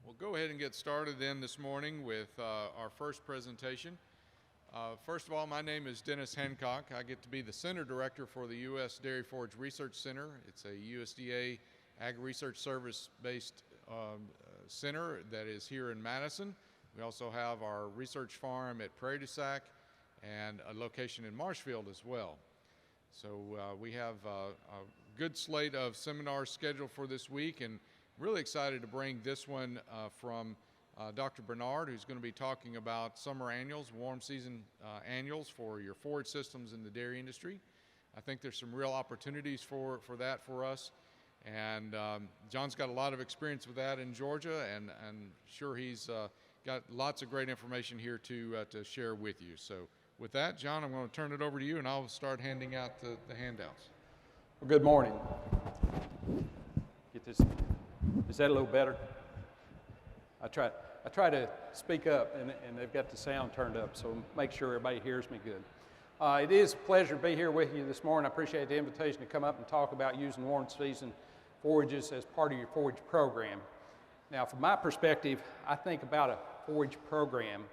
We'll go ahead and get started then this morning with our first presentation. First of all, my name is Dennis Hancock. I get to be the Center Director for the U.S. Dairy Forage Research Center. It's a USDA Ag Research Service-based center that is here in Madison. We also have our research farm at Prairie du Sac and a location in Marshfield as well. So we have a good slate of seminars scheduled for this week, and really excited to bring this one from Dr. Bernard, who's going to be talking about summer annuals, warm season annuals for your forage systems in the dairy industry. I think there's some real opportunities for that for us. And John's got a lot of experience with that in Georgia, and sure he's got lots of great information here to share with you. So with that, John, I'm going to turn it over to you, and I'll start handing out the handouts. Well, good morning. Get this. Is that a little better? I try to speak up, and they've got the sound turned up, so make sure everybody hears me good. It is a pleasure to be here with you this morning. I appreciate the invitation to come up and talk about using warm season forages as part of your forage program. Now, from my perspective, I think about a forage program.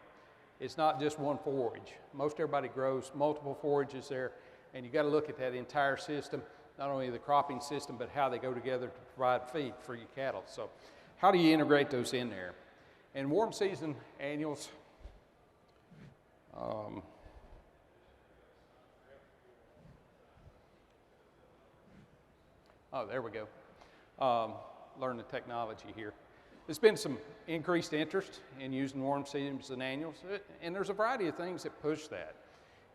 It's not just one forage. Most everybody grows multiple forages there, and you got to look at that entire system, not only the cropping system, but how they go together to provide feed for your cattle. So how do you integrate those in there? And warm season annuals, oh, there we go. Learn the technology here. There's been some increased interest in using warm seasons and annuals, and there's a variety of things that push that.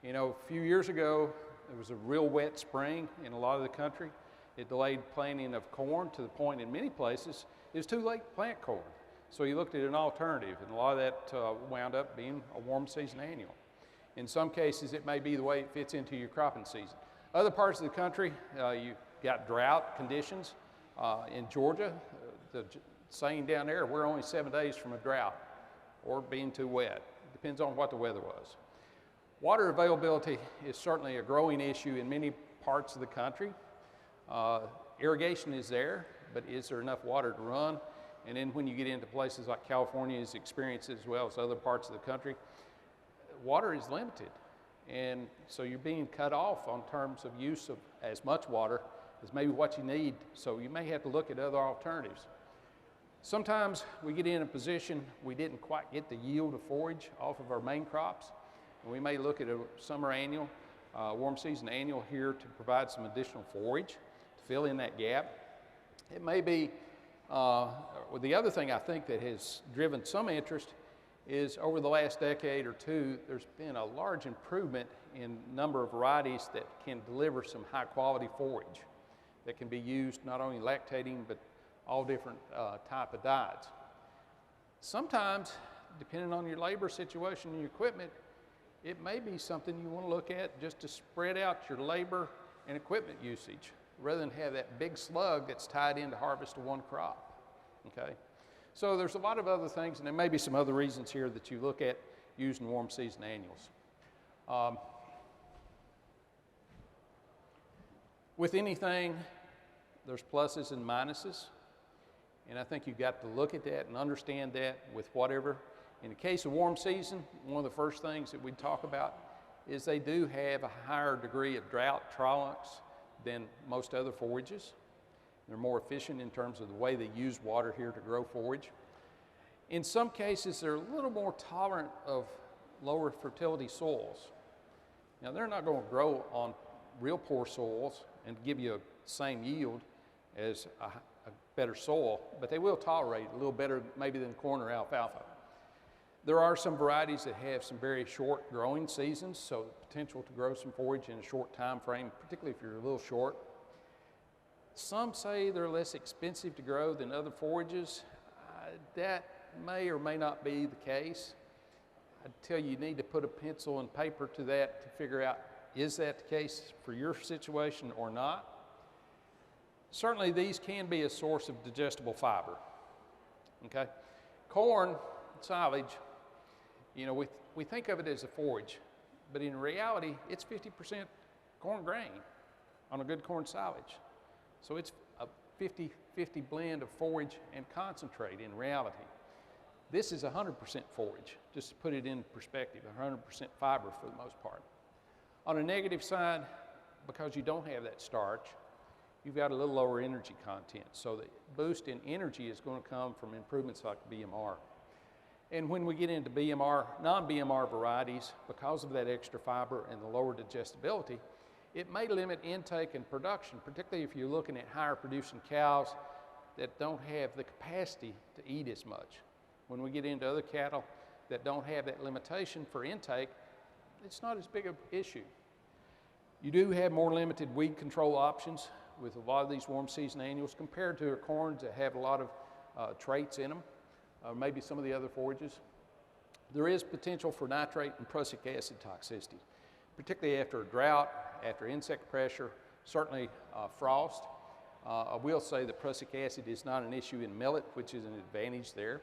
You know, a few years ago, there was a real wet spring in a lot of the country. It delayed planting of corn to the point in many places it was too late to plant corn. So you looked at an alternative, and a lot of that wound up being a warm season annual. In some cases, it may be the way it fits into your cropping season. Other parts of the country, you've got drought conditions. In Georgia, the saying down there, we're only 7 days from a drought or being too wet. Depends on what the weather was. Water availability is certainly a growing issue in many parts of the country. Irrigation is there, but is there enough water to run? And then when you get into places like California's experience as well as other parts of the country, water is limited. And so you're being cut off on terms of use of as much water as maybe what you need. So you may have to look at other alternatives. Sometimes we get in a position we didn't quite get the yield of forage off of our main crops. And we may look at a summer annual, warm season annual here to provide some additional forage to fill in that gap. It may be, well, the other thing I think that has driven some interest is over the last decade or two, there's been a large improvement in number of varieties that can deliver some high quality forage that can be used not only lactating, but all different type of diets. Sometimes, depending on your labor situation and your equipment, it may be something you want to look at just to spread out your labor and equipment usage rather than have that big slug that's tied into harvest of one crop, okay? So there's a lot of other things, and there may be some other reasons here that you look at using warm season annuals. With anything, there's pluses and minuses, and I think you've got to look at that and understand that with whatever. In the case of warm season, one of the first things that we talk about is they do have a higher degree of drought tolerance than most other forages. They're more efficient in terms of the way they use water here to grow forage. In some cases, they're a little more tolerant of lower fertility soils. Now, they're not going to grow on real poor soils and give you the same yield as a better soil, but they will tolerate a little better maybe than corn or alfalfa. There are some varieties that have some very short growing seasons, so the potential to grow some forage in a short time frame, particularly if you're a little short. Some say they're less expensive to grow than other forages. That may or may not be the case. I'd tell you, you need to put a pencil and paper to that to figure out, is that the case for your situation or not? Certainly these can be a source of digestible fiber, okay? Corn, silage, you know, we think of it as a forage, but in reality, it's 50% corn grain on a good corn silage. So it's a 50-50 blend of forage and concentrate in reality. This is 100% forage, just to put it in perspective, 100% fiber for the most part. On the negative side, because you don't have that starch, you've got a little lower energy content. So the boost in energy is going to come from improvements like BMR. And when we get into BMR, non-BMR varieties, because of that extra fiber and the lower digestibility, it may limit intake and production, particularly if you're looking at higher producing cows that don't have the capacity to eat as much. When we get into other cattle that don't have that limitation for intake, it's not as big an issue. You do have more limited weed control options with a lot of these warm season annuals compared to corns that have a lot of traits in them, maybe some of the other forages. There is potential for nitrate and prussic acid toxicity, particularly after a drought, after insect pressure, certainly frost. I will say that prussic acid is not an issue in millet, which is an advantage there.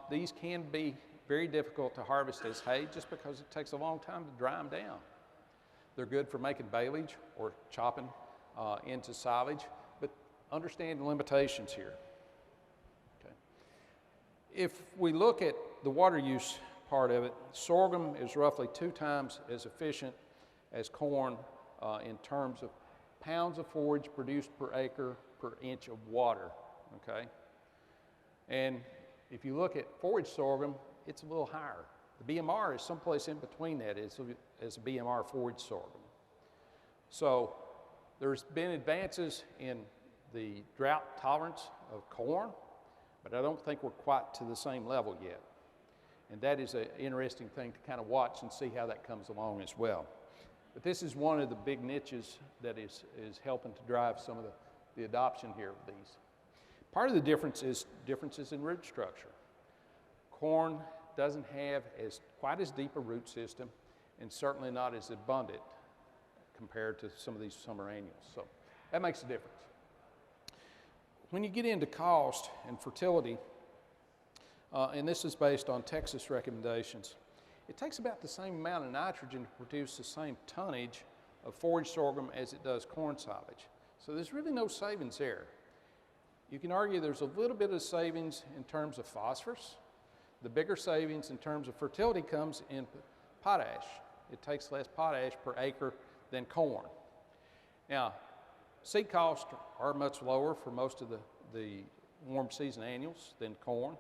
These can be very difficult to harvest as hay just because it takes a long time to dry them down. They're good for making baleage or chopping into silage, but understand the limitations here. Okay. If we look at the water use part of it, sorghum is roughly 2 times as efficient as corn in terms of pounds of forage produced per acre per inch of water, okay? And if you look at forage sorghum, it's a little higher. The BMR is someplace in between that as a BMR forage sorghum. So there's been advances in the drought tolerance of corn, but I don't think we're quite to the same level yet. And that is an interesting thing to kind of watch and see how that comes along as well. But this is one of the big niches that is helping to drive some of the adoption here of these. Part of the difference is differences in root structure. Corn doesn't have quite as deep a root system and certainly not as abundant compared to some of these summer annuals. So that makes a difference. When you get into cost and fertility, and this is based on Texas recommendations, it takes about the same amount of nitrogen to produce the same tonnage of forage sorghum as it does corn silage. So there's really no savings there. You can argue there's a little bit of savings in terms of phosphorus. The bigger savings in terms of fertility comes in potash. It takes less potash per acre than corn. Now, seed costs are much lower for most of the warm season annuals than corn,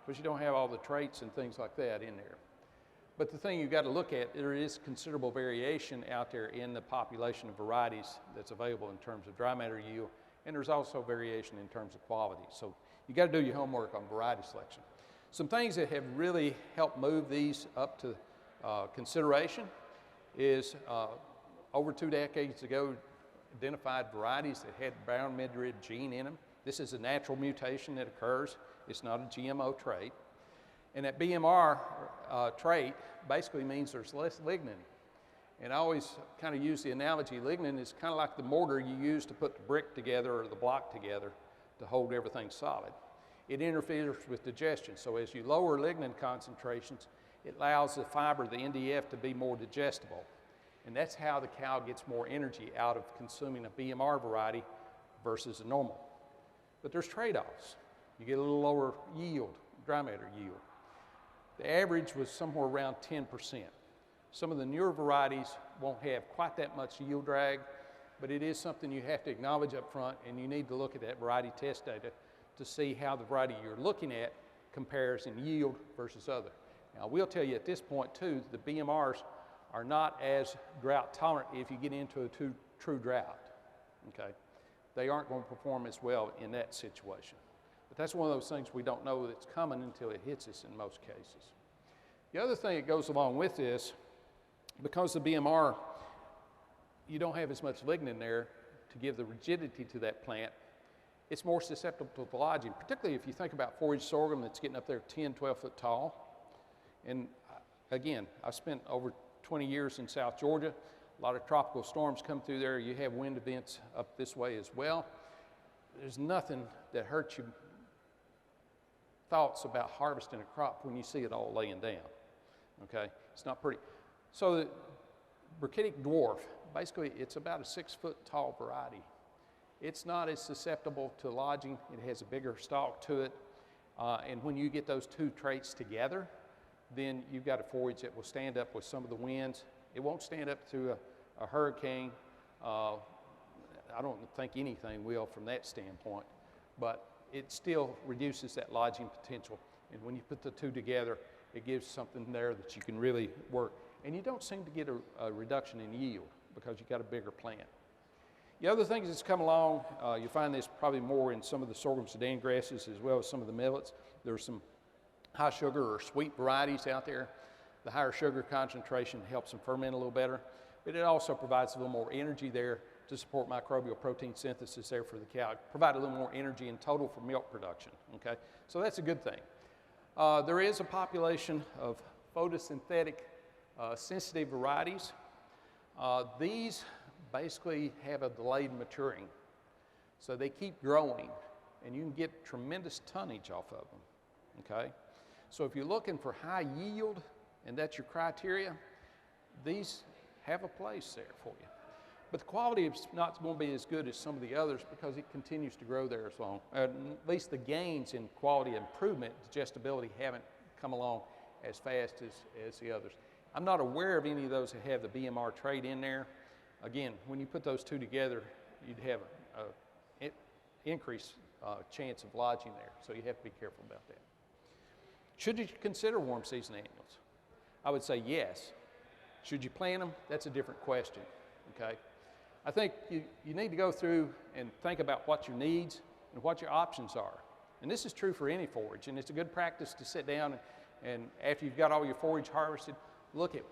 because you don't have all the traits and things like that in there. But the thing you've got to look at, there is considerable variation out there in the population of varieties that's available in terms of dry matter yield, and there's also variation in terms of quality. So you got to do your homework on variety selection. Some things that have really helped move these up to consideration is over 2 decades ago, identified varieties that had brown midrib gene in them. This is a natural mutation that occurs. It's not a GMO trait. And that BMR trait basically means there's less lignin. And I always kind of use the analogy, lignin is kind of like the mortar you use to put the brick together or the block together to hold everything solid. It interferes with digestion. So as you lower lignin concentrations, it allows the fiber, the NDF, to be more digestible. And that's how the cow gets more energy out of consuming a BMR variety versus a normal. But there's trade-offs. You get a little lower yield, dry matter yield. The average was somewhere around 10%. Some of the newer varieties won't have quite that much yield drag, but it is something you have to acknowledge up front, and you need to look at that variety test data to see how the variety you're looking at compares in yield versus other. Now, we'll tell you at this point too, the BMRs are not as drought tolerant if you get into a true drought, okay? They aren't going to perform as well in that situation. But that's one of those things we don't know that's coming until it hits us in most cases. The other thing that goes along with this, because the BMR, you don't have as much lignin there to give the rigidity to that plant, it's more susceptible to lodging, particularly if you think about forage sorghum that's getting up there 10, 12 foot tall. And again, I spent over 20 years in South Georgia. A lot of tropical storms come through there. You have wind events up this way as well. There's nothing that hurts your thoughts about harvesting a crop when you see it all laying down, okay? It's not pretty. So the Brachytic dwarf, basically it's about a 6 foot tall variety. It's not as susceptible to lodging. It has a bigger stalk to it. And when you get those two traits together, then you've got a forage that will stand up with some of the winds. It won't stand up through a hurricane. I don't think anything will from that standpoint, but it still reduces that lodging potential. And when you put the two together, it gives something there that you can really work. And you don't seem to get a reduction in yield because you've got a bigger plant. The other things that's come along, you find this probably more in some of the sorghum Sudan grasses as well as some of the millets. There's some high sugar or sweet varieties out there. The higher sugar concentration helps them ferment a little better, but it also provides a little more energy there to support microbial protein synthesis there for the cow. Provide a little more energy in total for milk production, okay? So that's a good thing. There is a population of photosynthetic sensitive varieties. These basically have a delayed maturing. So they keep growing and you can get tremendous tonnage off of them, okay? So if you're looking for high yield and that's your criteria, these have a place there for you. But the quality is not going to be as good as some of the others because it continues to grow there as long. At least the gains in quality improvement, digestibility, haven't come along as fast as the others. I'm not aware of any of those that have the BMR trait in there. Again, when you put those two together, you'd have an increased chance of lodging there, so you have to be careful about that. Should you consider warm season annuals? I would say yes. Should you plant them? That's a different question, okay? I think you need to go through and think about what your needs and what your options are. And this is true for any forage, and it's a good practice to sit down and after you've got all your forage harvested, look at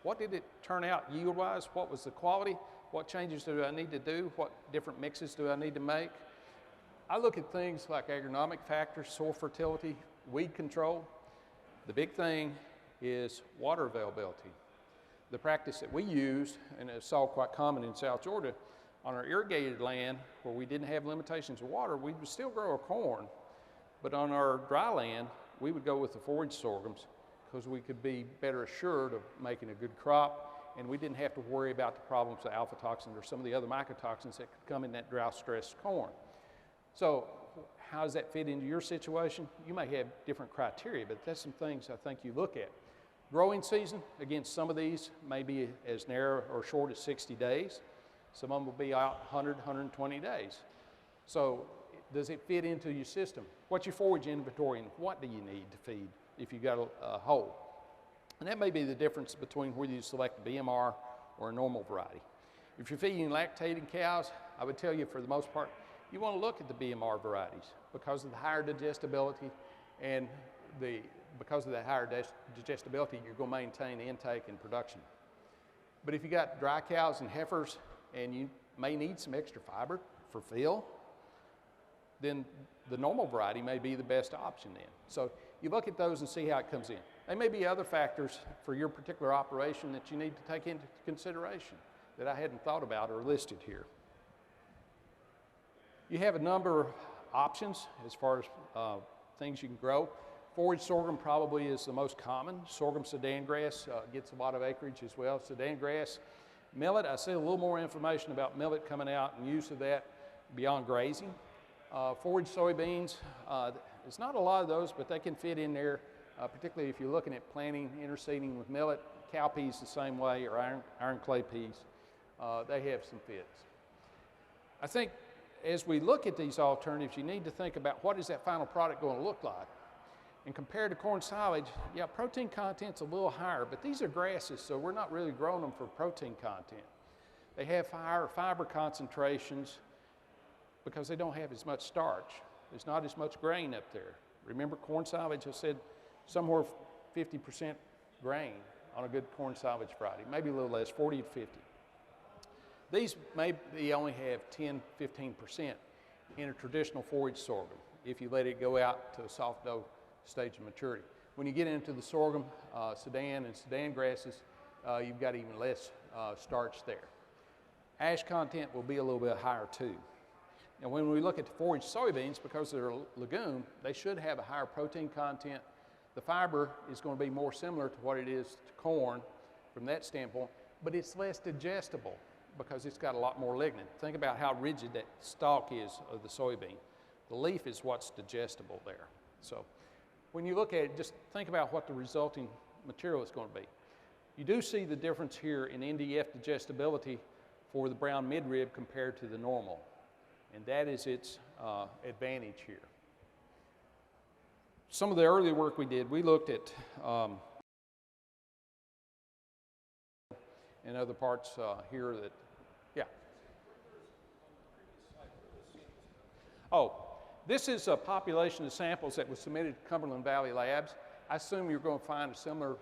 what did it turn out yield-wise, what was the quality, what changes do I need to do, what different mixes do I need to make. I look at things like agronomic factors, soil fertility, weed control. The big thing is water availability. The practice that we used, and it's all quite common in South Georgia, on our irrigated land where we didn't have limitations of water, we would still grow our corn, but on our dry land, we would go with the forage sorghums because we could be better assured of making a good crop, and we didn't have to worry about the problems of alpha toxins or some of the other mycotoxins that could come in that drought-stressed corn. So how does that fit into your situation? You may have different criteria, but that's some things I think you look at. Growing season, again, some of these may be as narrow or short as 60 days. Some of them will be out 100, 120 days. So does it fit into your system? What's your forage inventory and what do you need to feed if you've got a hole? And that may be the difference between whether you select a BMR or a normal variety. If you're feeding lactating cows, I would tell you for the most part, you want to look at the BMR varieties because of the higher digestibility and because of that higher digestibility, you're going to maintain intake and production. But if you got dry cows and heifers and you may need some extra fiber for fill, then the normal variety may be the best option then. So you look at those and see how it comes in. There may be other factors for your particular operation that you need to take into consideration that I hadn't thought about or listed here. You have a number of options as far as things you can grow. Forage sorghum probably is the most common. Sorghum Sudan grass gets a lot of acreage as well. Sudan grass, millet, I see a little more information about millet coming out and use of that beyond grazing. Forage soybeans, there's not a lot of those, but they can fit in there, particularly if you're looking at planting, interseeding with millet. Cowpeas the same way, or iron clay peas. They have some fits. I think as we look at these alternatives, you need to think about what is that final product going to look like. And compared to corn silage, yeah, protein content's a little higher, but these are grasses, so we're not really growing them for protein content. They have higher fiber concentrations because they don't have as much starch. There's not as much grain up there. Remember corn silage, I said somewhere 50% grain on a good corn silage variety, maybe a little less, 40 to 50. These maybe only have 10, 15% in a traditional forage sorghum if you let it go out to a soft dough stage of maturity. When you get into the sorghum, Sudan and Sudan grasses, you've got even less starch there. Ash content will be a little bit higher too. And when we look at the forage soybeans, because they're a legume, they should have a higher protein content. The fiber is going to be more similar to what it is to corn from that standpoint, but it's less digestible because it's got a lot more lignin. Think about how rigid that stalk is of the soybean. The leaf is what's digestible there. So when you look at it, just think about what the resulting material is going to be. You do see the difference here in NDF digestibility for the brown midrib compared to the normal, and that is its advantage here. Some of the early work we did, we looked at in other parts here that, yeah. Oh, this is a population of samples that was submitted to Cumberland Valley Labs. I assume you're going to find a similar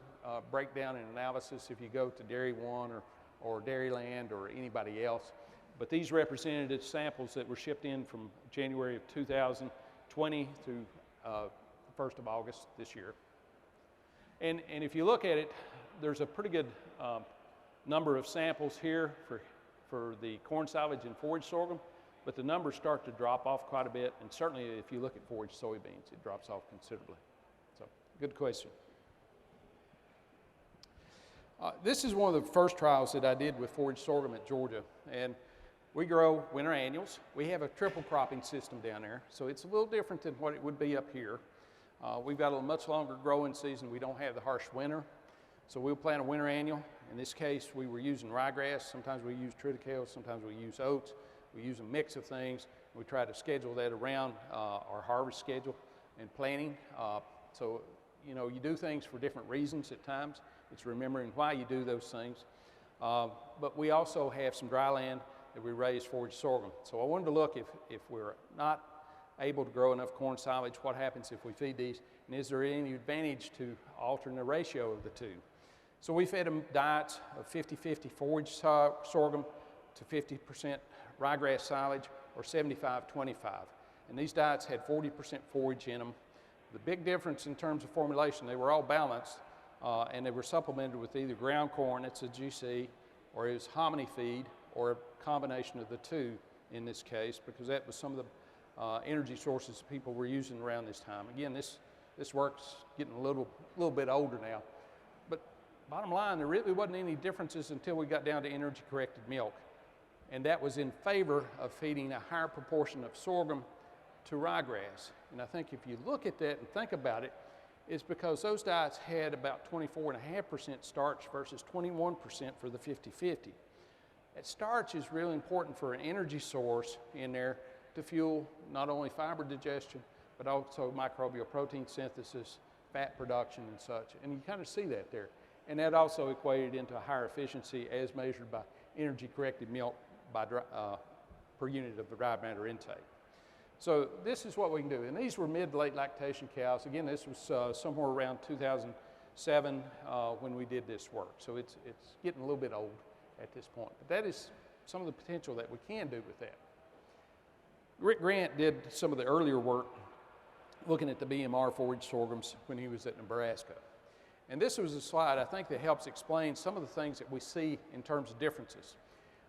breakdown and analysis if you go to Dairy One or Dairyland or anybody else. But these represented samples that were shipped in from January of 2020 through 1st of August this year. And if you look at it, there's a pretty good number of samples here for the corn silage and forage sorghum, but the numbers start to drop off quite a bit, and certainly if you look at forage soybeans, it drops off considerably. So, good question. This is one of the first trials that I did with forage sorghum at Georgia, and we grow winter annuals. We have a triple cropping system down there, so it's a little different than what it would be up here. We've got a much longer growing season. We don't have the harsh winter, so we'll plant a winter annual. In this case, we were using ryegrass. Sometimes we use triticale, sometimes we use oats. We use a mix of things. We try to schedule that around our harvest schedule and planting. So, you know, you do things for different reasons at times. It's remembering why you do those things. But we also have some dry land that we raise forage sorghum. So I wanted to look if we're not able to grow enough corn silage, what happens if we feed these, and is there any advantage to altering the ratio of the two? So we fed them diets of 50-50 forage sorghum to 50% ryegrass silage, or 75-25. And these diets had 40% forage in them. The big difference in terms of formulation, they were all balanced, and they were supplemented with either ground corn, it's a GC, or it was hominy feed, or a combination of the two in this case, because that was some of the energy sources people were using around this time. Again, this work's getting a little bit older now. But bottom line, there really wasn't any differences until we got down to energy-corrected milk. And that was in favor of feeding a higher proportion of sorghum to ryegrass. And I think if you look at that and think about it, it's because those diets had about 24.5% starch versus 21% for the 50-50. That starch is really important for an energy source in there to fuel not only fiber digestion, but also microbial protein synthesis, fat production and such. And you kind of see that there. And that also equated into a higher efficiency as measured by energy-corrected milk by per unit of the dry matter intake. So this is what we can do. And these were mid to late lactation cows. Again, this was somewhere around 2007 when we did this work. So it's getting a little bit old at this point. But that is some of the potential that we can do with that. Rick Grant did some of the earlier work looking at the BMR forage sorghums when he was at Nebraska. And this was a slide, I think, that helps explain some of the things that we see in terms of differences.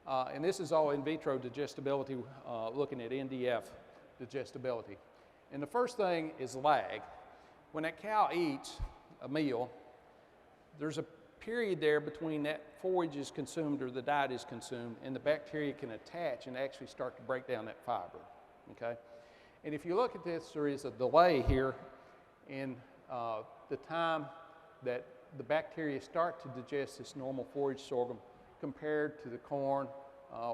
And this is all in vitro digestibility, looking at NDF digestibility. And the first thing is lag. When a cow eats a meal, there's a period there between that forage is consumed or the diet is consumed and the bacteria can attach and actually start to break down that fiber, okay? And if you look at this, there is a delay here in the time that the bacteria start to digest this normal forage sorghum compared to the corn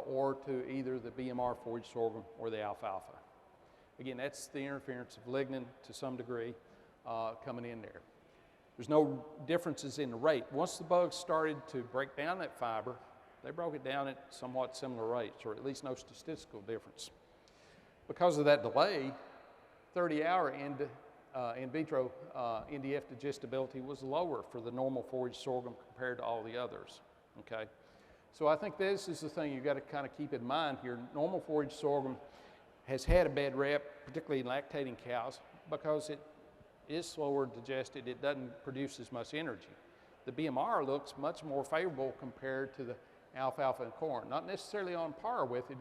or to either the BMR forage sorghum or the alfalfa. Again, that's the interference of lignin to some degree coming in there. There's no differences in the rate. Once the bugs started to break down that fiber, they broke it down at somewhat similar rates, or at least no statistical difference. Because of that delay, 30-hour in vitro NDF digestibility was lower for the normal forage sorghum compared to all the others, okay? So I think this is the thing you've got to kind of keep in mind here. Normal forage sorghum has had a bad rep, particularly in lactating cows, because it is slower digested. It doesn't produce as much energy. The BMR looks much more favorable compared to the alfalfa and corn. Not necessarily on par with it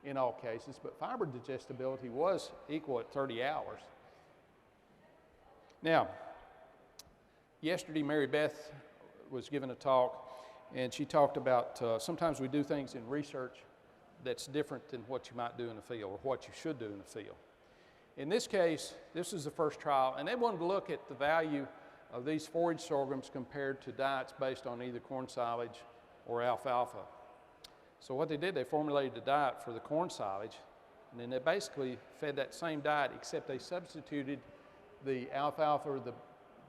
in all cases, but fiber digestibility was equal at 30 hours. Now, yesterday Mary Beth was giving a talk, and she talked about sometimes we do things in research that's different than what you might do in the field or what you should do in the field. In this case, this is the first trial, and they wanted to look at the value of these forage sorghums compared to diets based on either corn silage or alfalfa. So what they did, they formulated a diet for the corn silage, and then they basically fed that same diet, except they substituted the alfalfa or the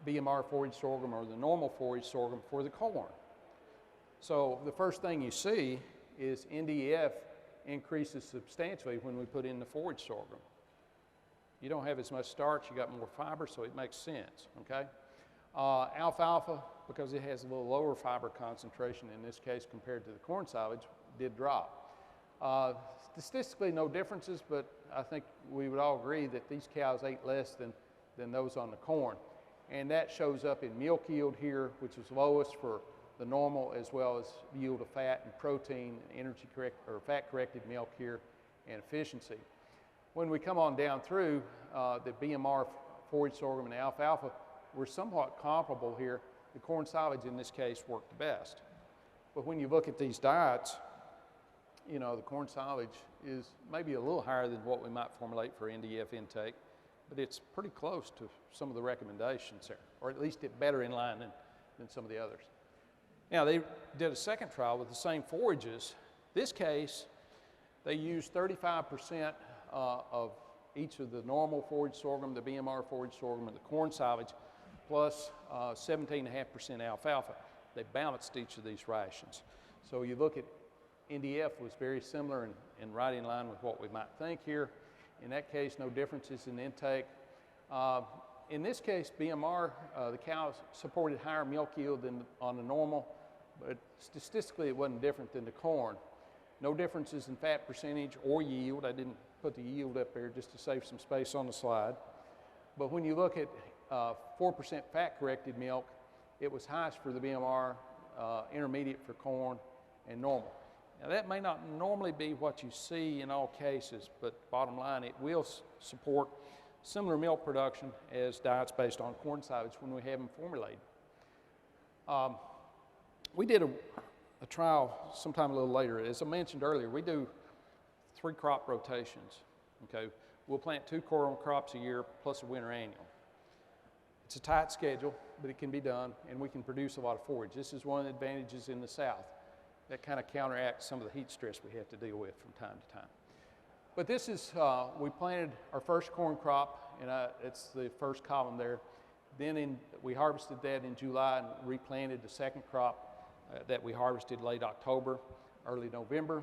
BMR forage sorghum or the normal forage sorghum for the corn. So the first thing you see is NDEF increases substantially when we put in the forage sorghum. You don't have as much starch, you got more fiber, so it makes sense, okay? Alfalfa, because it has a little lower fiber concentration in this case compared to the corn silage, did drop. Statistically, no differences, but I think we would all agree that these cows ate less than those on the corn. And that shows up in milk yield here, which is lowest for the normal, as well as yield of fat and protein, energy correct or fat corrected milk here, and efficiency. When we come on down through the BMR forage sorghum and alfalfa, we're somewhat comparable here. The corn silage in this case worked the best. But when you look at these diets, you know, the corn silage is maybe a little higher than what we might formulate for NDF intake, but it's pretty close to some of the recommendations there, or at least it better in line than some of the others. Now, they did a second trial with the same forages. This case, they used 35% of each of the normal forage sorghum, the BMR forage sorghum, and the corn silage, plus 17.5% alfalfa. They balanced each of these rations. So you look at NDF was very similar and right in line with what we might think here. In that case, no differences in intake. In this case, BMR, the cows supported higher milk yield than on the normal, but statistically it wasn't different than the corn. No differences in fat percentage or yield. I didn't put the yield up there just to save some space on the slide. But when you look at 4% fat corrected milk, it was highest for the BMR, intermediate for corn, and normal. Now that may not normally be what you see in all cases, but bottom line, it will support similar milk production as diets based on corn silage when we have them formulated. We did a trial sometime a little later. As I mentioned earlier, we do 3 crop rotations, okay? We'll plant 2 corn crops a year plus a winter annual. It's a tight schedule, but it can be done, and we can produce a lot of forage. This is one of the advantages in the South. That kind of counteracts some of the heat stress we have to deal with from time to time. But this is, we planted our first corn crop, and it's the first column there. Then we harvested that in July and replanted the second crop that we harvested late October, early November.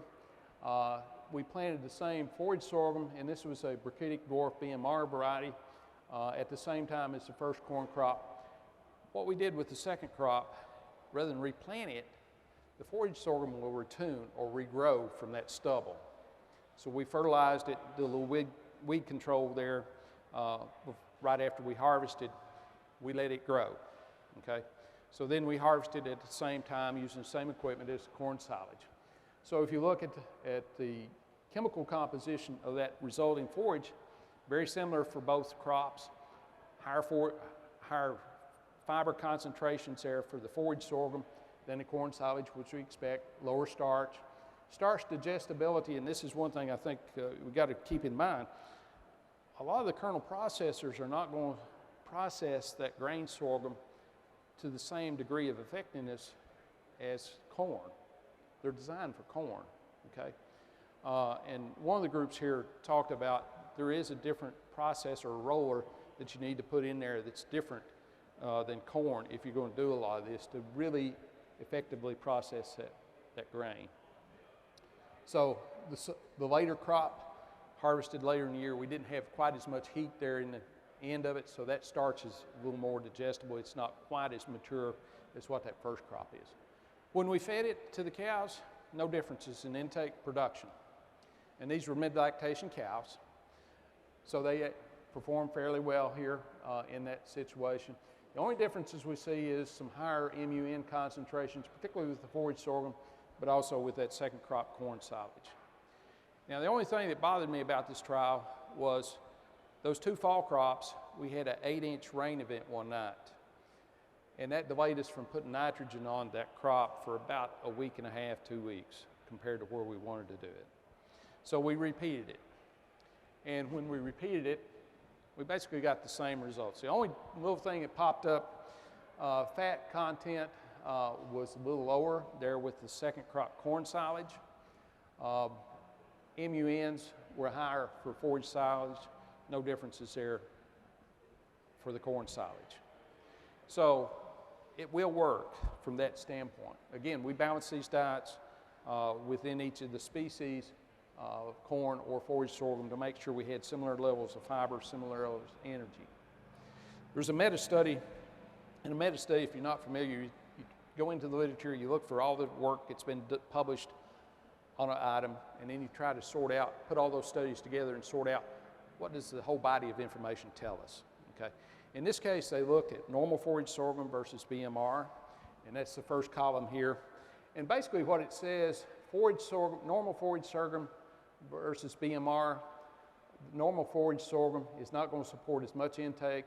We planted the same forage sorghum, and this was a Brachytic dwarf BMR variety at the same time as the first corn crop. What we did with the second crop, rather than replant it, the forage sorghum will retune or regrow from that stubble. So we fertilized it, did a little weed control there. Right after we harvested, we let it grow, okay? So then we harvested at the same time using the same equipment as the corn silage. So if you look at the chemical composition of that resulting forage, very similar for both crops. Higher fiber concentrations there for the forage sorghum than the corn silage, which we expect, lower starch. Starch digestibility, and this is one thing I think we got to keep in mind. A lot of the kernel processors are not going to process that grain sorghum to the same degree of effectiveness as corn. They're designed for corn, okay? And one of the groups here talked about there is a different processor or roller that you need to put in there that's different than corn if you're going to do a lot of this to really effectively process that grain. So the later crop harvested later in the year, we didn't have quite as much heat there in the end of it, so that starch is a little more digestible. It's not quite as mature as what that first crop is. When we fed it to the cows, no differences in intake production. And these were mid-lactation cows, so they performed fairly well here in that situation. The only differences we see is some higher MUN concentrations, particularly with the forage sorghum, but also with that second crop corn silage. Now, the only thing that bothered me about this trial was those 2 fall crops, we had an 8-inch rain event one night. And that delayed us from putting nitrogen on that crop for about a week and a half, 2 weeks, compared to where we wanted to do it. So we repeated it. And when we repeated it, We basically got the same results. The only little thing that popped up, fat content was a little lower there with the second crop corn silage. MUNs were higher for forage silage, no differences there for the corn silage. So it will work from that standpoint. Again, we balance these diets within each of the species, corn or forage sorghum, to make sure we had similar levels of fiber, similar levels of energy. There's a meta-study. In a meta-study, if you're not familiar, you go into the literature, you look for all the work that's been published on an item, and then you try to sort out, put all those studies together and sort out what does the whole body of information tell us, okay? In this case, they looked at normal forage sorghum versus BMR, and that's the first column here. And basically what it says, forage sorghum, normal forage sorghum versus BMR, normal forage sorghum is not going to support as much intake,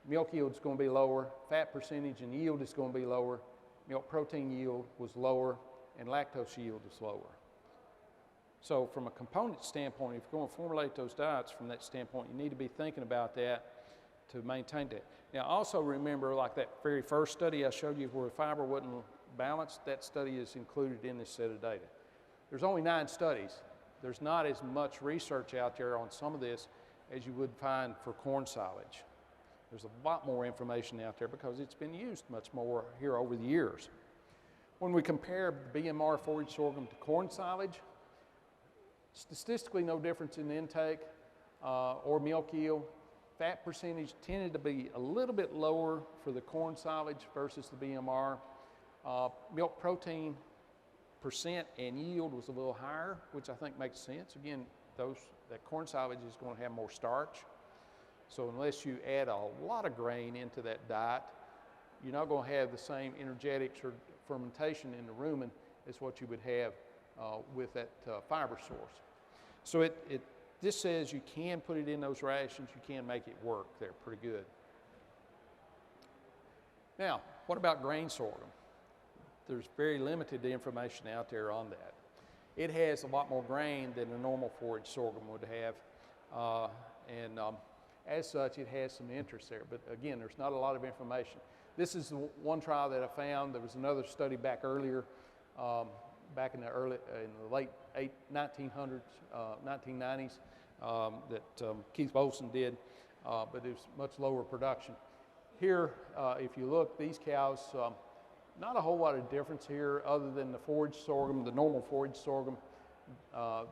milk yield is going to be lower, fat percentage and yield is going to be lower, milk protein yield was lower, and lactose yield is lower. So from a component standpoint, if you're going to formulate those diets from that standpoint, you need to be thinking about that to maintain that. Now also remember, like that very first study I showed you where fiber wasn't balanced, that study is included in this set of data. There's only 9 studies. There's not as much research out there on some of this as you would find for corn silage. There's a lot more information out there because it's been used much more here over the years. When we compare BMR forage sorghum to corn silage, statistically no difference in intake or milk yield. Fat percentage tended to be a little bit lower for the corn silage versus the BMR. Milk protein percent and yield was a little higher, which I think makes sense. Again, that corn silage is going to have more starch. So unless you add a lot of grain into that diet, you're not going to have the same energetics or fermentation in the rumen as what you would have with that fiber source. So this says you can put it in those rations, you can make it work there pretty good. Now, what about grain sorghum? There's very limited information out there on that. It has a lot more grain than a normal forage sorghum would have, as such, it has some interest there. But again, there's not a lot of information. This is the one trial that I found. There was another study back earlier, back in the late 1900s, 1990s, that Keith Bolson did, but it was much lower production. Here, if you look, these cows, not a whole lot of difference here other than the forage sorghum, the normal forage sorghum.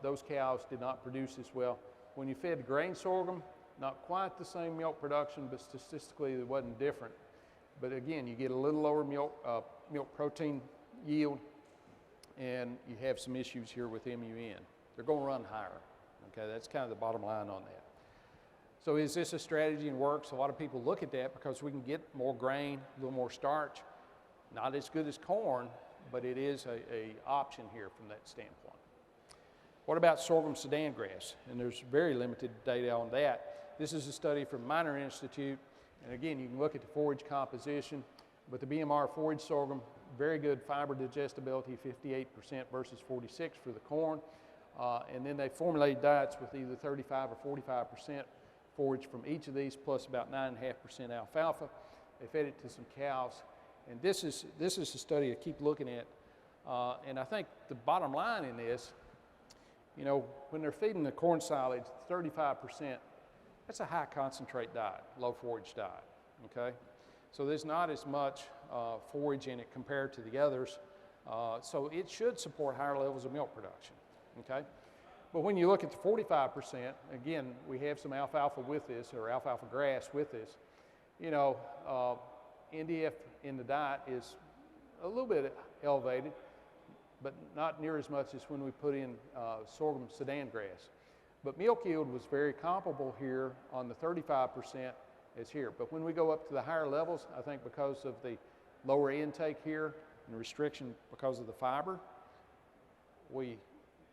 Those cows did not produce as well. When you fed grain sorghum, not quite the same milk production, but statistically it wasn't different. But again, you get a little lower milk protein yield, and you have some issues here with MUN. They're going to run higher. Okay, that's kind of the bottom line on that. So is this a strategy and works? A lot of people look at that because we can get more grain, a little more starch. Not as good as corn, but it is a option here from that standpoint. What about sorghum Sudan grass? And there's very limited data on that. This is a study from Miner Institute, and again, you can look at the forage composition, but the BMR forage sorghum, very good fiber digestibility, 58% versus 46 for the corn, and then they formulated diets with either 35 or 45% forage from each of these, plus about 9.5% alfalfa. They fed it to some cows, and this is a study I keep looking at, and I think the bottom line in this, you know, when they're feeding the corn silage, 35%, that's a high concentrate diet, low forage diet, okay? So there's not as much forage in it compared to the others, so it should support higher levels of milk production, okay? But when you look at the 45%, again, we have some alfalfa with this, or alfalfa grass with this, you know, NDF in the diet is a little bit elevated, but not near as much as when we put in sorghum Sudan grass. But milk yield was very comparable here on the 35% as here. But when we go up to the higher levels, I think because of the lower intake here and the restriction because of the fiber, we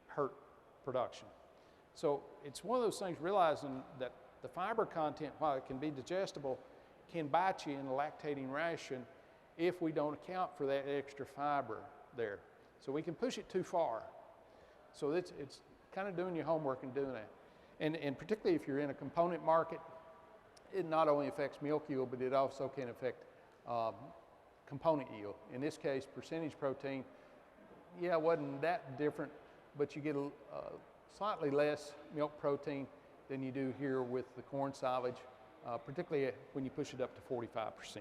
hurt production. So it's one of those things, realizing that the fiber content, while it can be digestible, can bite you in a lactating ration if we don't account for that extra fiber there. So we can push it too far. So it's kind of doing your homework and doing that. And particularly if you're in a component market, it not only affects milk yield, but it also can affect component yield. In this case, percentage protein, yeah, it wasn't that different, but you get slightly less milk protein than you do here with the corn silage, particularly when you push it up to 45%.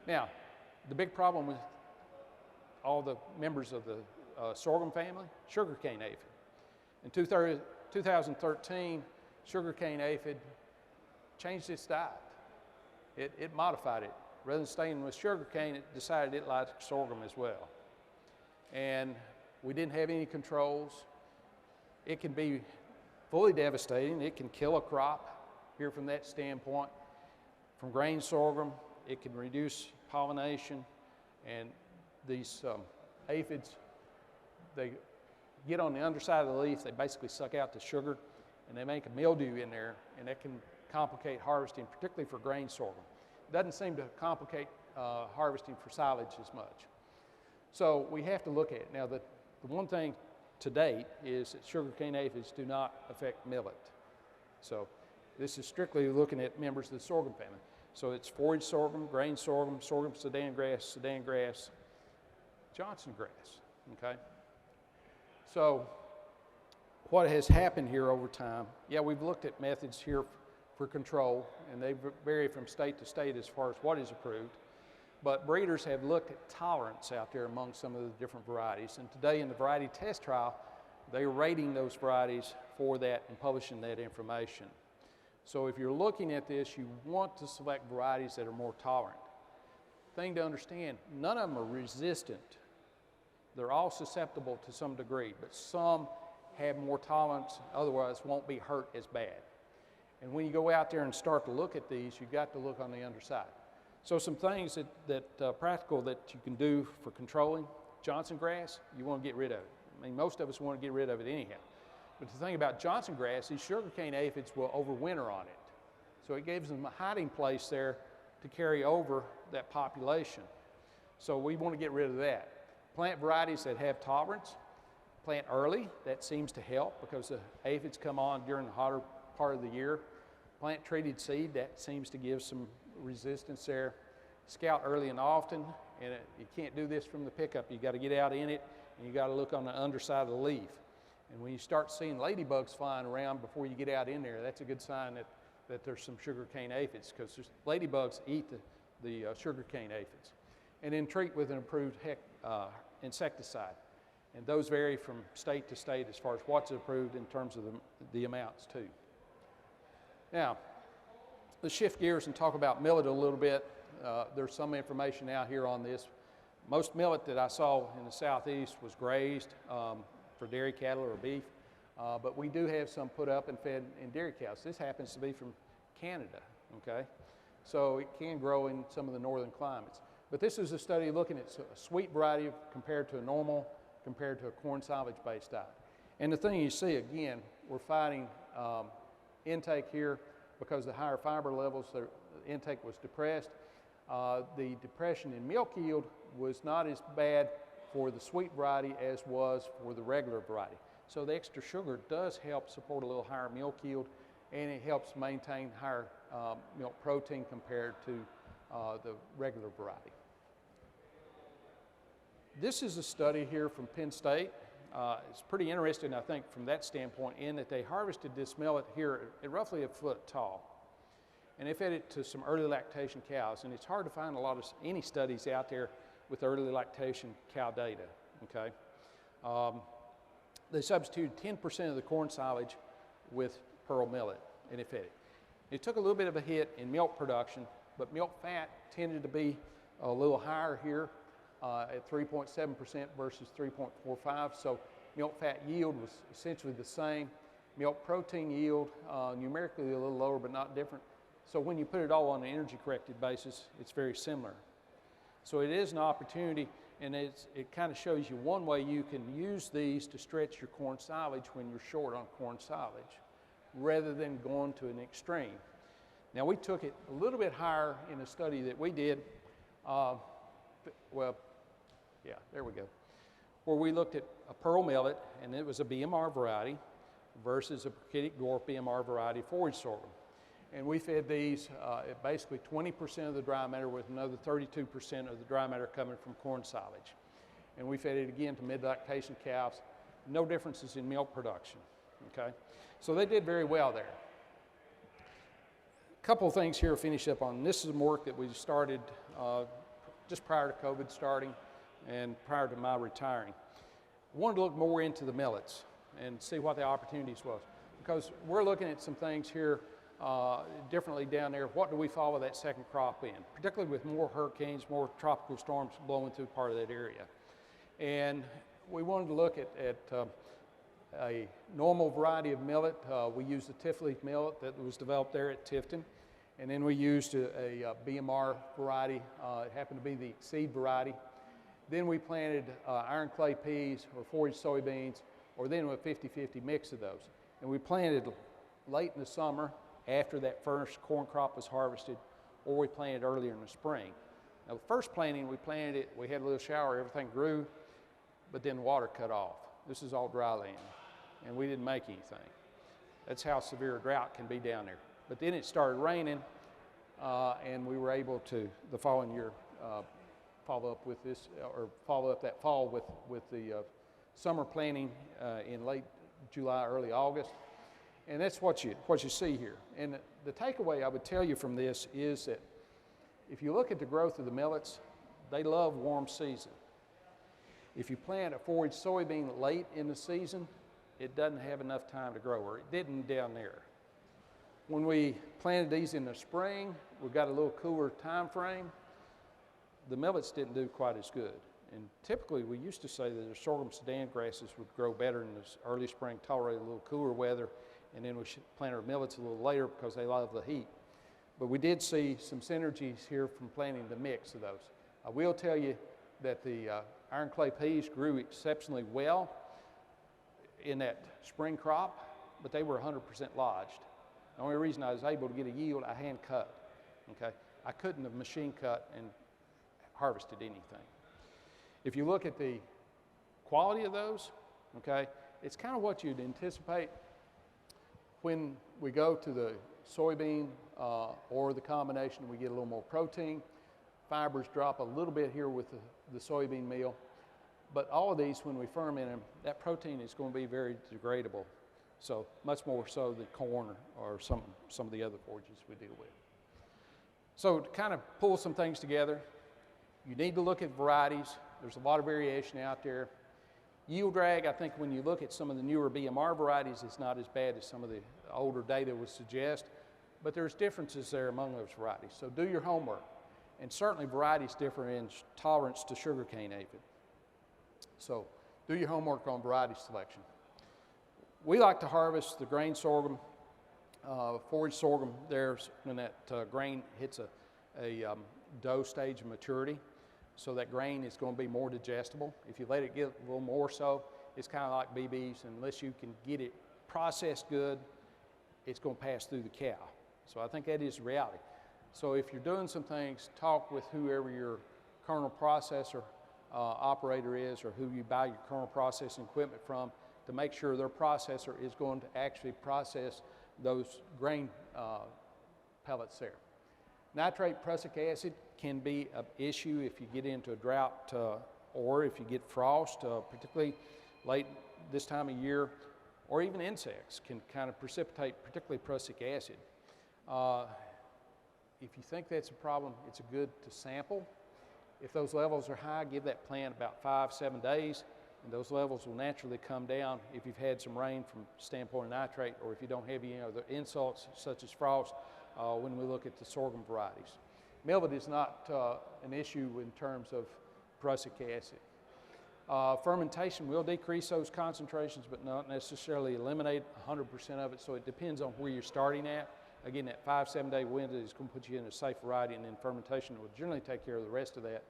Now, the big problem with all the members of the sorghum family, sugarcane aphid. In 2013, sugarcane aphid changed its diet. It modified it. Rather than staying with sugarcane, it decided it liked sorghum as well. And we didn't have any controls. It can be fully devastating. It can kill a crop here from that standpoint. From grain sorghum, it can reduce pollination, and these aphids, they get on the underside of the leaf, they basically suck out the sugar, and they make a mildew in there, and that can complicate harvesting, particularly for grain sorghum. It doesn't seem to complicate harvesting for silage as much. So we have to look at it. Now, the one thing to date is that sugarcane aphids do not affect millet. So this is strictly looking at members of the sorghum family. So it's forage sorghum, grain sorghum, sorghum Sudan grass, Johnson grass, okay? So what has happened here over time, yeah, we've looked at methods here for control, and they vary from state to state as far as what is approved. But breeders have looked at tolerance out there among some of the different varieties. And today in the variety test trial, they're rating those varieties for that and publishing that information. So if you're looking at this, you want to select varieties that are more tolerant. Thing to understand, none of them are resistant. They're all susceptible to some degree, but some have more tolerance, otherwise won't be hurt as bad. And when you go out there and start to look at these, you've got to look on the underside. So some things that practical that you can do for controlling Johnson grass, you want to get rid of it. I mean, most of us want to get rid of it anyhow. But the thing about Johnson grass, these sugarcane aphids will overwinter on it. So it gives them a hiding place there to carry over that population. So we want to get rid of that. Plant varieties that have tolerance, plant early. That seems to help because the aphids come on during the hotter part of the year. Plant treated seed, that seems to give some resistance there. Scout early and often, and you can't do this from the pickup. You got to get out in it, and you got to look on the underside of the leaf. And when you start seeing ladybugs flying around before you get out in there, that's a good sign that there's some sugarcane aphids, because ladybugs eat the sugarcane aphids. And then treat with an approved insecticide. And those vary from state to state as far as what's approved in terms of the amounts too. Now, let's shift gears and talk about millet a little bit. There's some information out here on this. Most millet that I saw in the southeast was grazed for dairy cattle or beef, but we do have some put up and fed in dairy cows. This happens to be from Canada, okay? So it can grow in some of the northern climates. But this is a study looking at a sweet variety compared to a normal, compared to a corn silage-based diet. And the thing you see, again, we're fighting intake here because the higher fiber levels, the intake was depressed. The depression in milk yield was not as bad for the sweet variety as was for the regular variety. So the extra sugar does help support a little higher milk yield, and it helps maintain higher milk protein compared to the regular variety. This is a study here from Penn State. It's pretty interesting, I think, from that standpoint, in that they harvested this millet here at roughly a foot tall. And they fed it to some early lactation cows, and it's hard to find any studies out there with early lactation cow data, okay? They substituted 10% of the corn silage with pearl millet, and they fed it. It took a little bit of a hit in milk production, but milk fat tended to be a little higher here at 3.7% versus 3.45, so milk fat yield was essentially the same. Milk protein yield, numerically a little lower, but not different. So when you put it all on an energy-corrected basis, it's very similar. So it is an opportunity, and it kind of shows you one way you can use these to stretch your corn silage when you're short on corn silage, rather than going to an extreme. Now, we took it a little bit higher in a study that we did, there we go, where we looked at a pearl millet, and it was a BMR variety versus a Brachytic dwarf BMR variety forage sorghum. And we fed these at basically 20% of the dry matter with another 32% of the dry matter coming from corn silage. And we fed it again to mid-lactation cows. No differences in milk production, okay? So they did very well there. A couple of things here to finish up on. This is some work that we started just prior to COVID starting and prior to my retiring. I wanted to look more into the millets and see what the opportunities was, because we're looking at some things here differently down there. What do we follow that second crop in, particularly with more hurricanes, more tropical storms blowing through part of that area. And we wanted to look at a normal variety of millet. We used a tif-leaf millet that was developed there at Tifton. And then we used a BMR variety. It happened to be the seed variety. Then we planted iron clay peas or forage soybeans, or then a 50-50 mix of those. And we planted late in the summer after that first corn crop was harvested, or we planted earlier in the spring. Now the first planting, we planted it, we had a little shower, everything grew, but then water cut off. This is all dry land, and we didn't make anything. That's how severe a drought can be down there. But then it started raining, and we were able to, the following year, follow up with this, or follow up that fall with the summer planting in late July, early August. And that's what you see here. And the takeaway I would tell you from this is that if you look at the growth of the millets, they love warm season. If you plant a forage soybean late in the season, it doesn't have enough time to grow, or it didn't down there. When we planted these in the spring, we got a little cooler time frame. The millets didn't do quite as good. And typically we used to say that the sorghum sedan grasses would grow better in this early spring, tolerate a little cooler weather, and then we should plant our millets a little later because they love the heat. But we did see some synergies here from planting the mix of those. I will tell you that the iron clay peas grew exceptionally well in that spring crop, but they were 100% lodged. The only reason I was able to get a yield, I hand cut, okay? I couldn't have machine cut and harvested anything. If you look at the quality of those, okay, it's kind of what you'd anticipate when we go to the soybean or the combination. We get a little more protein. Fibers drop a little bit here with the soybean meal. But all of these, when we ferment them, that protein is going to be very degradable. So much more so than corn or some of the other forages we deal with. So to kind of pull some things together, you need to look at varieties. There's a lot of variation out there. Yield drag, I think when you look at some of the newer BMR varieties, it's not as bad as some of the older data would suggest, but there's differences there among those varieties. So do your homework. And certainly varieties differ in tolerance to sugarcane aphid. So do your homework on variety selection. We like to harvest the grain sorghum, forage sorghum there when that grain hits a dough stage of maturity. So that grain is going to be more digestible. If you let it get a little more so, it's kind of like BBs. Unless you can get it processed good, it's going to pass through the cow. So I think that is reality. So if you're doing some things, talk with whoever your kernel processor operator is, or who you buy your kernel processing equipment from, to make sure their processor is going to actually process those grain pellets there. Nitrate prussic acid can be an issue if you get into a drought or if you get frost, particularly late this time of year, or even insects can kind of precipitate particularly prussic acid. If you think that's a problem, it's good to sample. If those levels are high, give that plant about 5-7 days, and those levels will naturally come down if you've had some rain from standpoint of nitrate, or if you don't have any other insults such as frost when we look at the sorghum varieties. Millet is not an issue in terms of prussic acid. Fermentation will decrease those concentrations, but not necessarily eliminate 100% of it, so it depends on where you're starting at. Again, that 5-7 day window is going to put you in a safe variety, and then fermentation will generally take care of the rest of that.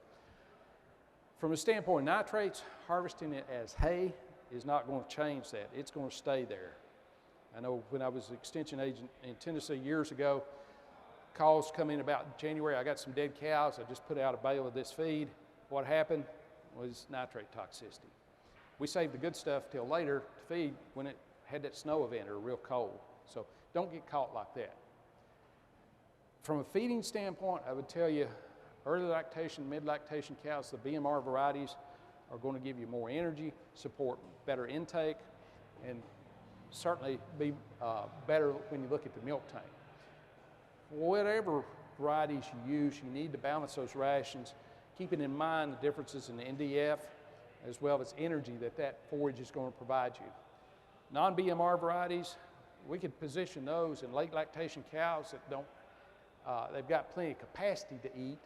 From a standpoint of nitrates, harvesting it as hay is not going to change that. It's going to stay there. I know when I was an extension agent in Tennessee years ago, calls come in about January. I got some dead cows. I just put out a bale of this feed. What happened was nitrate toxicity. We saved the good stuff till later to feed when it had that snow event or real cold. So don't get caught like that. From a feeding standpoint, I would tell you early lactation, mid-lactation cows, the BMR varieties are going to give you more energy, support better intake, and certainly be better when you look at the milk tank. Whatever varieties you use, you need to balance those rations, keeping in mind the differences in the NDF as well as energy that forage is going to provide you. Non-BMR varieties, we could position those in late lactation cows that don't, they've got plenty of capacity to eat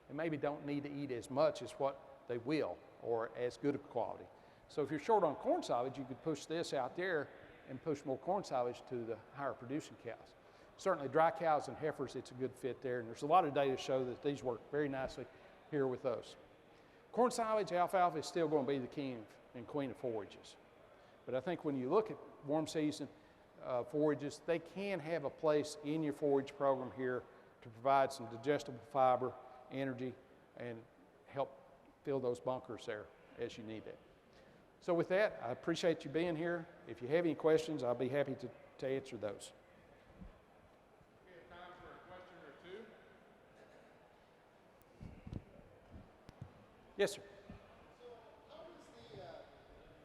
and maybe don't need to eat as much as what they will or as good a quality. So if you're short on corn silage, you could push this out there and push more corn silage to the higher producing cows. Certainly dry cows and heifers, it's a good fit there, and there's a lot of data to show that these work very nicely here with those. Corn silage, alfalfa is still going to be the king and queen of forages. But I think when you look at warm season forages, they can have a place in your forage program here to provide some digestible fiber, energy, and help fill those bunkers there as you need it. So with that, I appreciate you being here. If you have any questions, I'll be happy to answer those. We have time for a question or two. Yes, sir. So how does the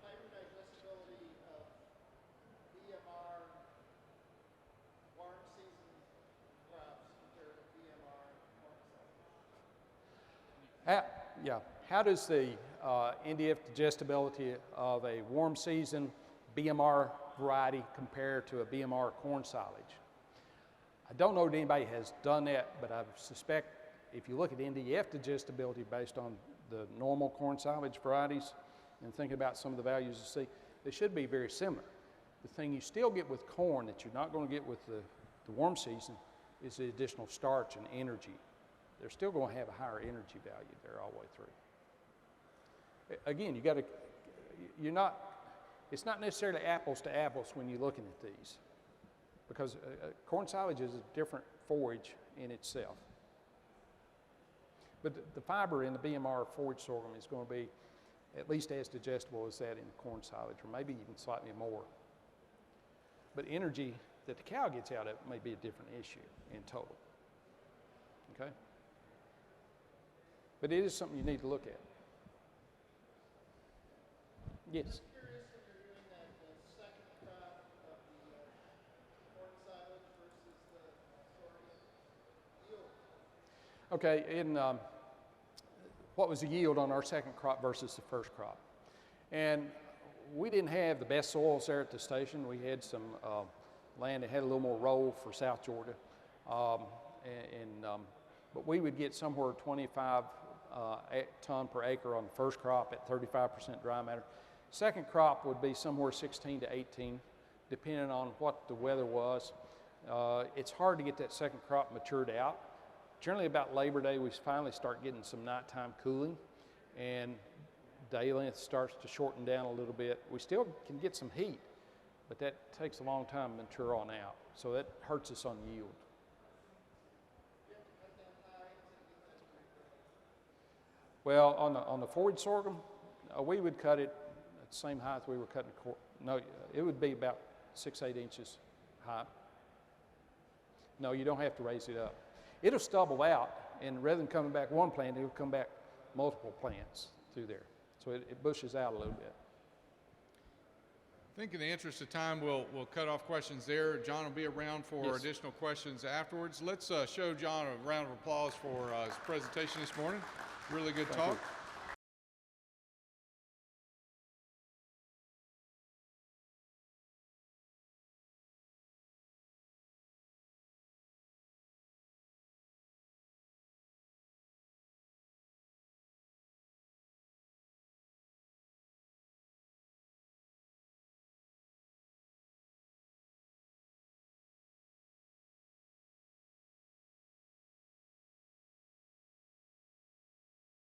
fiber digestibility of BMR warm season crops compare to BMR warm season? How does the NDF digestibility of a warm season BMR variety compare to a BMR corn silage? I don't know that anybody has done that, but I suspect if you look at NDF digestibility based on the normal corn silage varieties and thinking about some of the values you see, they should be very similar. The thing you still get with corn that you're not going to get with the warm season is the additional starch and energy. They're still going to have a higher energy value there all the way through. Again, it's not necessarily apples to apples when you're looking at these, because corn silage is a different forage in itself. But the fiber in the BMR forage sorghum is going to be at least as digestible as that in the corn silage, or maybe even slightly more. But energy that the cow gets out of it may be a different issue in total. Okay? But it is something you need to look at. Yes? I'm curious when you're doing that second crop of the corn silage versus the sorghum yield. Okay, what was the yield on our second crop versus the first crop? And we didn't have the best soils there at the station. We had some land that had a little more roll for South Georgia. But we would get somewhere 25 ton per acre on the first crop at 35% dry matter. Second crop would be somewhere 16 to 18, depending on what the weather was. It's hard to get that second crop matured out. Generally about Labor Day, we finally start getting some nighttime cooling, and day length starts to shorten down a little bit. We still can get some heat, but that takes a long time to mature on out. So that hurts us on yield. Well, on the forage sorghum, we would cut it at the same height we were cutting corn. No, it would be about 6-8 inches high. No, you don't have to raise it up. It'll stubble out, and rather than coming back one plant, it'll come back multiple plants through there. So it bushes out a little bit. I think in the interest of time, we'll cut off questions there. John will be around for Yes. additional questions afterwards. Let's show John a round of applause for his presentation this morning. Really good talk. You.